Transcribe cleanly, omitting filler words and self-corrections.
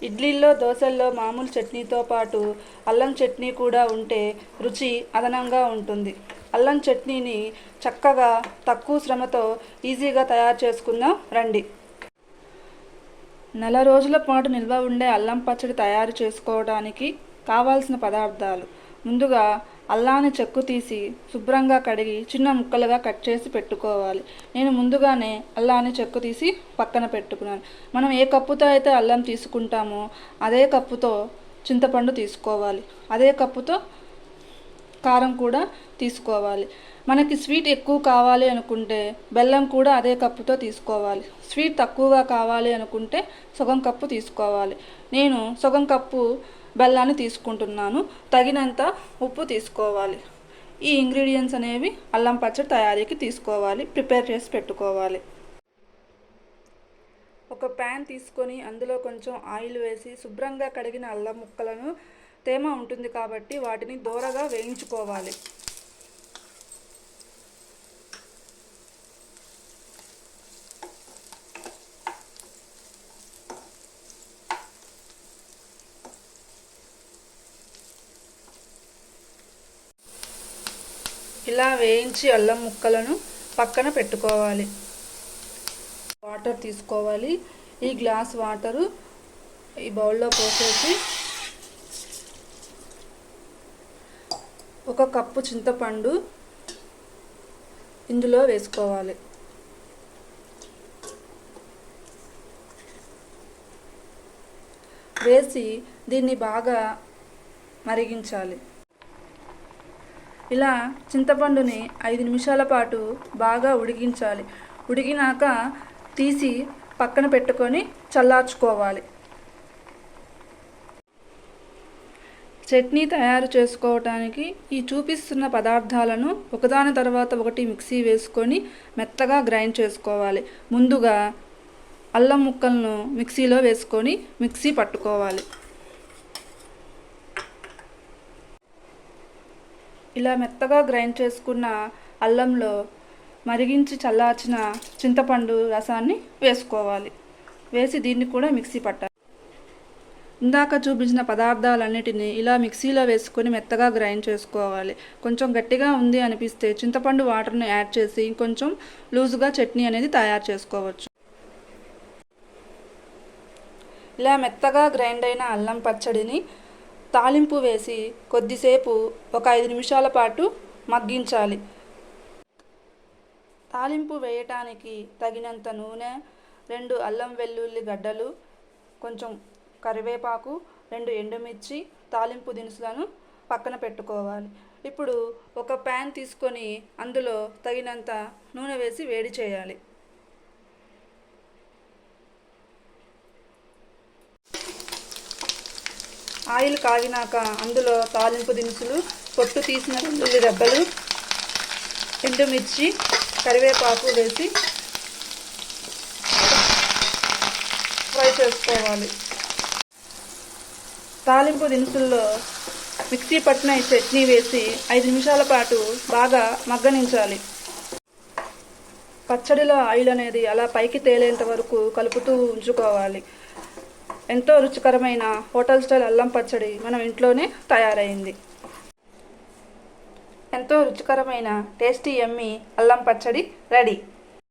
ఇడ్లీల్లో, దోశల్లో మామూలు చట్నీతో పాటు అల్లం చట్నీ కూడా ఉంటే రుచి అదనంగా ఉంటుంది. అల్లం చట్నీని చక్కగా తక్కువ శ్రమతో ఈజీగా తయారు చేసుకుందాం రండి. నెల రోజుల పాటు నిల్వ ఉండే అల్లం పచ్చడి తయారు చేసుకోవడానికి కావాల్సిన పదార్థాలు: ముందుగా అల్లాన్ని చెక్కు తీసి శుభ్రంగా కడిగి చిన్న ముక్కలుగా కట్ చేసి పెట్టుకోవాలి. నేను ముందుగానే అల్లాన్ని చెక్కు తీసి పక్కన పెట్టుకున్నాను. మనం ఏ కప్పుతో అయితే అల్లం తీసుకుంటామో అదే కప్పుతో చింతపండు తీసుకోవాలి. అదే కప్పుతో కారం కూడా తీసుకోవాలి. మనకి స్వీట్ ఎక్కువ కావాలి అనుకుంటే బెల్లం కూడా అదే కప్పుతో తీసుకోవాలి. స్వీట్ తక్కువగా కావాలి అనుకుంటే సగం కప్పు తీసుకోవాలి. నేను సగం కప్పు బెల్లాన్ని తీసుకుంటున్నాను. తగినంత ఉప్పు తీసుకోవాలి. ఈ ఇంగ్రీడియంట్స్ అనేవి అల్లం పచ్చడి తయారీకి తీసుకోవాలి, ప్రిపేర్ చేసి పెట్టుకోవాలి. ఒక ప్యాన్ తీసుకొని అందులో కొంచెం ఆయిల్ వేసి శుభ్రంగా కడిగిన అల్లం ముక్కలను, తేమ ఉంటుంది కాబట్టి వాటిని దోరగా వేయించుకోవాలి. ఇలా వేయించి అల్లం ముక్కలను పక్కన పెట్టుకోవాలి. వాటర్ తీసుకోవాలి. ఈ గ్లాస్ వాటరు ఈ బౌల్లో పోసేసి ఒక కప్పు చింతపండు ఇందులో వేసుకోవాలి. వేసి దీన్ని బాగా మరిగించాలి. ఇలా చింతపండుని 5 నిమిషాల పాటు బాగా ఉడికించాలి. ఉడికినాక తీసి పక్కన పెట్టుకొని చల్లార్చుకోవాలి. చట్నీ తయారు చేసుకోవటానికి ఈ చూపిస్తున్న పదార్థాలను ఒకదాని తర్వాత ఒకటి మిక్సీ వేసుకొని మెత్తగా గ్రైండ్ చేసుకోవాలి. ముందుగా అల్లం ముక్కలను మిక్సీలో వేసుకొని మిక్సీ పట్టుకోవాలి. ఇలా మెత్తగా గ్రైండ్ చేసుకున్న అల్లంలో మరిగించి చల్లార్చిన చింతపండు రసాన్ని వేసుకోవాలి. వేసి దీన్ని కూడా మిక్సీ పట్టాలి. ఇందాక చూపించిన పదార్థాలన్నిటినీ ఇలా మిక్సీలో వేసుకొని మెత్తగా గ్రైండ్ చేసుకోవాలి. కొంచెం గట్టిగా ఉంది అనిపిస్తే చింతపండు వాటర్ని యాడ్ చేసి కొంచెం లూజుగా చట్నీ అనేది తయారు చేసుకోవచ్చు. ఇలా మెత్తగా గ్రైండ్ అయిన అల్లం పచ్చడిని తాలింపు వేసి కొద్దిసేపు ఒక 5 నిమిషాల పాటు మగ్గించాలి. తాలింపు వేయటానికి తగినంత నూనె, 2 అల్లం వెల్లుల్లి గడ్డలు, కొంచెం కరివేపాకు, 2 ఎండుమిర్చి, తాలింపు దినుసులను పక్కన పెట్టుకోవాలి. ఇప్పుడు ఒక ప్యాన్ తీసుకొని అందులో తగినంత నూనె వేసి వేడి చేయాలి. ఆయిల్ కాగినాక అందులో తాలింపు దినుసులు, పొట్టు తీసిన వెల్లుల్లి రెబ్బలు, ఎండుమిర్చి, కరివేపాకు వేసి ఫ్రై చేసుకోవాలి. తాలింపు దినుసుల్లో మిక్సీ పట్టిన ఈ చట్నీ వేసి 5 నిమిషాల పాటు బాగా మగ్గనించాలి. పచ్చడిలో ఆయిల్ అనేది అలా పైకి తేలేంత వరకు కలుపుతూ ఉంచుకోవాలి. ఎంతో రుచికరమైన హోటల్ స్టైల్ అల్లం పచ్చడి మనం ఇంట్లోనే తయారైంది. ఎంతో రుచికరమైన టేస్టీ యమ్మీ అల్లం పచ్చడి రెడీ.